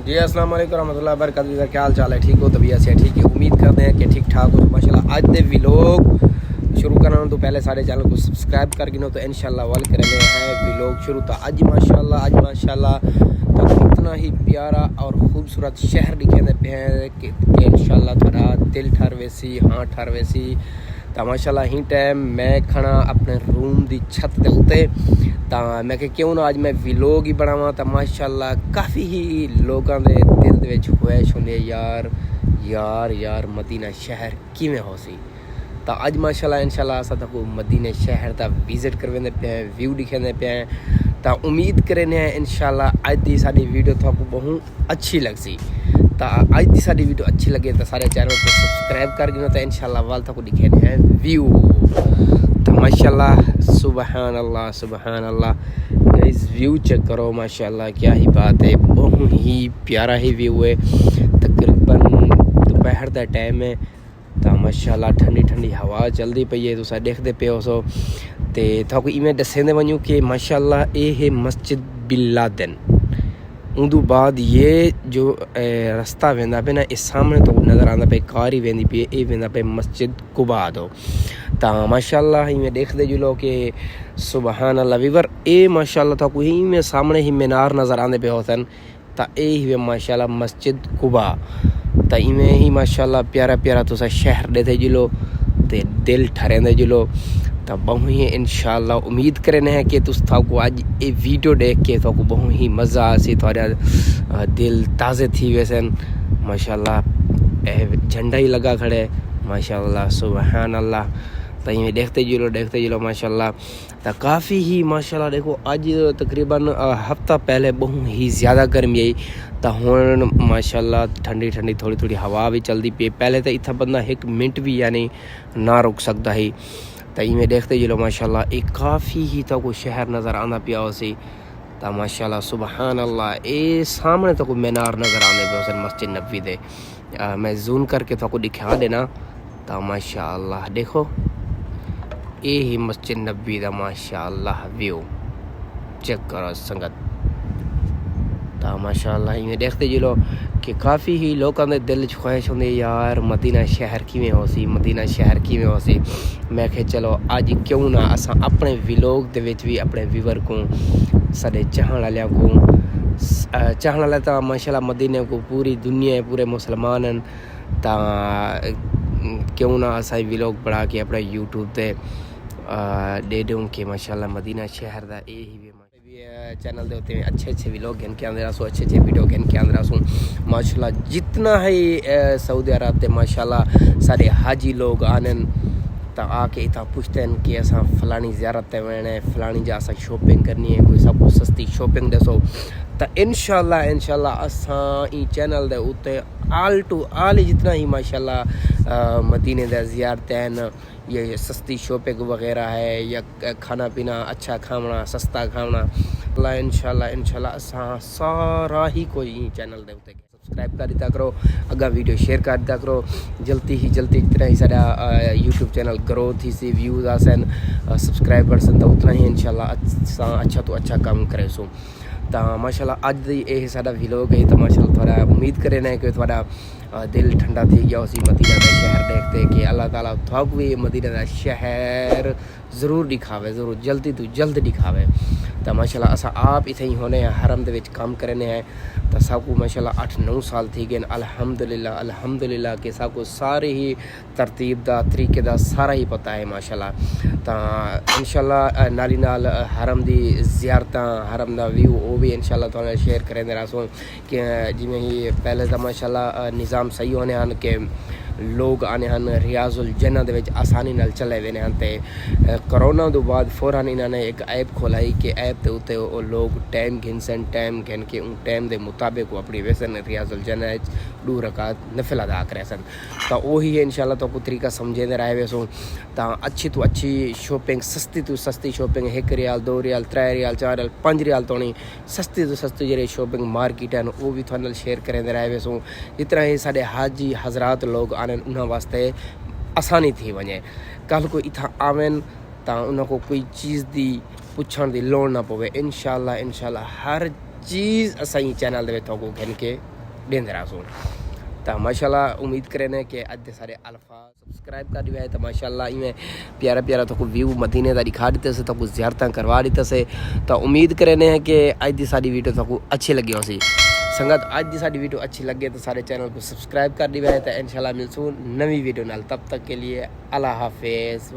जी अस्सलाम वालेकुम रहमतुल्लाहि व बरकातहू। क्या हाल चाल है? ठीक हो? तबीयत से ठीक है? उम्मीद करते हैं कि ठीक ठाक हो। तो माशाल्लाह आज दे व्लॉग शुरू करना तो पहले सारे चैनल को सब्सक्राइब कर गिनो तो इंशाल्लाह वाल करने हैं व्लॉग शुरू। तो आज माशाल्लाह तो इतना ही प्यारा और खूबसूरत शहर दिखे पे हैं कि इंशाल्लाह थोड़ा दिल ठर वैसी हाँ ठर वैसी। तो माशाल्लाह ही टाइम मैं खड़ा अपने रूम की छत के उत्ते। तो मैं क्यों ना आज मैं व्लॉग ही बनावा। तो माशाल्लाह काफ़ी ही लोगों के दिल दे विच ख्वाहिश होंदी यार यार यार मदीना शहर किवें हो सी। तो अज माशाल्लाह इंशाल्लाह अस मदीने शहर का विजिट करवाने पे हैं, व्यू दिखाने पे हैं। तो उम्मीद करें इंशाल्लाह अज की साडी वीडियो थोड़ा बहुत अच्छी लगसी। तो अज की साडी वीडियो अच्छी लगे तो सारे चैनल को सब्सक्राइब कर गिनो तो इंशाल्लाह वाल तक दिखे हैं व्यू। तो माशाल्लाह सुबहान अल्लाह इस व्यू चेक करो माशाल्लाह क्या ही बात है। बहुत ही प्यारा ही व्यू है। तकरीबन दोपहर का टाइम है। तो माशाल्लाह ठंडी ठंडी हवा चलती पई है। तुम देखते पे हो सो तो थोड़ा इवें दसेंदे वनूँ कि माशाल्लाह ये है मस्जिद बिन लादेन। उदू बाद ये जो रास्ता वेंदा पे ना इस सामने तो नज़र आता पे कार ही वेंदी पे ये वेंदा पे मस्जिद कुबा दो। तो माशाल्लाह इवें देखते जुलो कि सुबहान अल्लाह वीवर ये माशाल्लाह तो कोई में सामने ही मीनार नज़र आते पे होसन। तो ये माशाल्लाह मस्जिद कुबा। तो इवें ही माशाल्लाह प्यारा प्यारा तुसा शहर देते जुलो तो दिल ठरेंदे जुलो। तो बहु ही इंशाल्लाह उम्मीद करें हैं कि तुस थाको आज ये वीडियो देख के तो बहुत ही मज़ा आसी। थोड़ा दिल ताज़े थी वैसे माशाल्लाह झंडा ही लगा खड़े माशाल्लाह सुबहान अल्लाह। तो ये देखते जुलो माशाल्लाह। तो काफ़ी ही माशाल्लाह देखो आज तकरीबन हफ्ता पहले बहुत ही ज़्यादा गर्मी आई। तो हुण माशाल्लाह ठंडी ठंडी थोड़ी थोड़ी हवा भी चलती पी। पहले तो इतना बंदा एक मिनट भी यानी ना रुक सकता ही। तो इवें देखते चलो माशाल्लाह एक काफ़ी ही तो कोई शहर नज़र आना पिया उसी। तो माशाल्लाह सुबहान अल्लाह ये सामने तो कोई मीनार नज़र आने पे उस मस्जिद नबी दे। मैं जूम करके तो दिखा देना। तो माशाल्लाह देखो ये ही मस्जिद नबी का माशाल्लाह व्यू चेक करो संगत। तो माशाल्लाह इवें देखते चलो कि काफ़ी ही लोगों के दिल ख्वाहिश होंदी यार मदीना शहर किवें हो सी मदीना शहर किवें हो सी। मैं कहा चलो आज क्यों ना अस अपने व्लॉग दे विच भी अपने व्यूवर को साडे चाहण वालियां को चाहण वाले तो माशाल्लाह मदीने को पूरी दुनिया पूरे मुसलमान तो क्यों ना अस व्लॉग बना के अपने यूट्यूब पे दे दूँ कि माशाल्लाह मदीना शहर का ये ही चैनल दे उत्ते अच्छे अच्छे व्लॉग गिन के आंदे रसो अच्छे अच्छे वीडियो गिन के आंदे रसो माशाल्लाह। जितना है सऊदी अरब ते माशाल्लाह सारे हाजी लोग आनन तो आके इतना पूछते हैं कि असा फलानी ज़ियारत ते वेण है फलानी जा असा शॉपिंग करनी है कोई सब सस्ती शॉपिंग दसो। तो इंशाल्लाह असा ई चैनल दे उत्ते आल टू आल जितना ही माशाल्लाह मदीने दा ज़ियारत हैं ये सस्ती शॉपिंग वगैरह है या खाना पीना अच्छा खाना सस्ता खाना इंशाल्लाह असा सारा ही कोई चैनल दे उत्ते सब्सक्राइब कर दिता करो अगर वीडियो शेयर कर दिता करो। जल्दी जितना ही सारा यूट्यूब चैनल ग्रोथ ही सी व्यूज़ आसन सब्सक्राइबर्स तो उतना ही इंशाल्लाह अच्छा तो अच्छा काम करे सो। तो माशाल्लाह अज ये साडा व्लॉग है। तो माशाल्लाह थोड़ा उम्मीद करें कि थोड़ा दिल ठंडा थी गया उसी मदीना का शहर देखते कि अल्लाह ताला थोक भी मदीना का शहर ज़रूर दिखावे ज़रूर जल्दी तो जल्द दिखावे। तो माशाल्लाह असा आप इतने ही होने हरम दे विच काम करने हैं। तो सबको माशाल्लाह 8-9 साल थी गए अल्हम्दुलिल्लाह के सबको सारे ही तरतीब दा तरीके दा सारा ही पता है माशाल्लाह। तो इंशाल्लाह नाली नाल हरम दी ज़ियारत हरम दा व्यू वो भी इंशाल्लाह थोड़ा शेयर करें रसो कि जिमें ही पहले तो माशाल्लाह निज़ाम सही होने हैं कि लोग आने हैं रियाजुल जन्ना दे विच आसानी नाल चले वेने हैं। तो करोना तो बाद फौरन इन्होंने एक ऐप खोलाई कि ऐप के उत्ते लोग टाइम गिन के उन टाइम के मुताबिक वो अपनी वैसन रियाजुल जन्ना 2 रकात नफिल अदा करे सन। तो वही इंशाल्लाह तो तरीका समझे रहे वैसो। तो अच्छी शॉपिंग सस्ती तो सस्ती शॉपिंग 1 रियाल 2 रियाल 3 रियाल 4 रियाल 5 रियाल तो नहीं सस्ती तो सस्ती जी शॉपिंग मार्केट हैं वो भी थोड़े शेयर करें रहे वैसो। जितना ही साढ़े हाजी हजरात लोग आने उन्होंने वास्ते आसानी थी वने कल को इतना आवन तो उनको कोई चीज़ की पुछण की लोड़ ना पवे। इंशाल्लाह हर चीज़ असाई चैनल दे थोको घिन के देंदे रहसूं। तो माशाल्लाह उम्मीद करें कि अज दे सारे अल्फाज सब्सक्राइब कर दिया है तो माशाल्लाह इवें प्यारा प्यारा तो व्यू मदीने का दिखा दिते से तो ज़ियारतां करवा दिते से। तो उम्मीद करें कि अज की सारी वीडियो तो अच्छी लगी होसी। संगत अज की सारी वीडियो अच्छी लगे तो सारे चैनल को सब्सक्राइब कर दिया है। तो इंशाल्लाह मिलसूं नवी वीडियो नाल, तब तक के लिए अल्लाह हाफिज़।